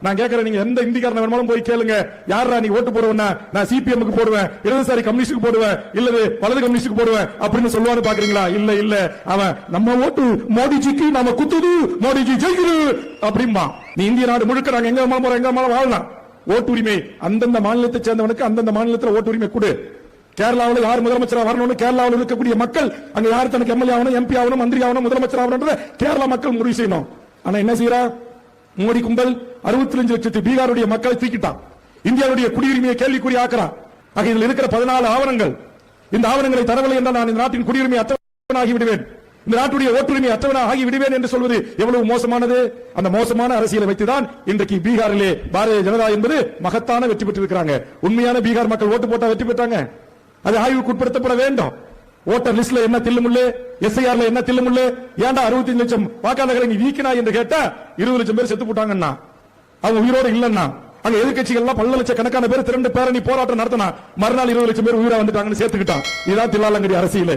நான் கேட்கிறேன், நீங்க எந்த இந்திக்காரன வேணாலும் போய் கேளுங்க, யாரா நீ ஓட்டு போடுவேன்னா நான் சிபிஎம்க்கு போடுவேன், இடதுசாரி கம்யூனிஸ்டுக்கு போடுவேன், இல்லது வலது கம்யூனிஸ்டுக்கு போடுவேன் அப்படின்னு சொல்லுவான்னு பாக்குறீங்களா? இல்ல இல்ல, அவன் நம்ம ஓட்டு மோடிஜிக்கு நாம குத்துது, மோடிஜி ஜெயிக்குது அப்படிம்பா. நீ இந்திய நாடு முழுக்க நாங்க எங்க போறோம், எங்க வாழலாம். ஓட்டுரிமை அந்தந்த மாநிலத்தை சேர்ந்தவனுக்கு அந்தந்த மாநிலத்தில் ஓட்டுரிமை கொடு. கேரளாவில் யார் முதலமைச்சரா வரணும்னு கேரளாவில் இருக்கக்கூடிய மக்கள், அங்க யார் தனக்கு எம்எல்ஏ ஆகணும், எம்பி ஆகணும், மந்திரி ஆகணும், முதலமைச்சர் ஆகணும் கேரளா மக்கள் முடிவு செய்யணும். ஆனா என்ன செய்யறா மோடி கும்பல்? 65 லட்சத்து பீகாருடைய மக்களை தூக்கிட்டான். இந்தியாவுடைய குடியுரிமையை கேள்விக்குறி ஆக்குறான். ஆக இதில் இருக்கிற 14 ஆவணங்கள், இந்த ஆவணங்களை தரவில்லை என்றால் நான் இந்த நாட்டின் குடியுரிமை அற்றவனாகி விடுவேன், இந்த நாட்டுடைய ஓட்டுரிமை அற்றவனாக ஆகி விடுவேன் என்று சொல்வது எவ்வளவு மோசமானது. அந்த மோசமான அரசியலை வைத்துதான் இன்றைக்கு பீகாரிலே பாரதிய ஜனதா என்பது மகத்தான வெற்றி பெற்றிருக்கிறாங்க. உண்மையான பீகார் மக்கள் ஓட்டு போட்டா வெற்றி பெற்றாங்க. அது ஆய்வுக்கு உட்படுத்தப்பட வேண்டும். ஓட்டர் லிஸ்ட்ல என்ன தில்லுமுள்ளு, எஸ்ஐஆர்ல என்ன தில்லுமுள்ளு, ஏன்டா 65 லட்சம் வாக்காளர்களை நீ வீக்கினா என்று கேட்டா 20 லட்சம் பேர் செத்து போட்டாங்கன்னா, அவங்க உயிரோடு இல்லன்னா, அங்க எதிர்கட்சிகள் எல்லாம் பல லட்சம் கணக்கான பேர் திரண்டு பேரணி போராட்டம் நடத்தினா, மறுநாள் 20 லட்சம் பேர் உயிரா வந்துட்டாங்கன்னு சேர்த்துக்கிட்டான். இதுதான் தில்லாலங்கடி அரசியல்.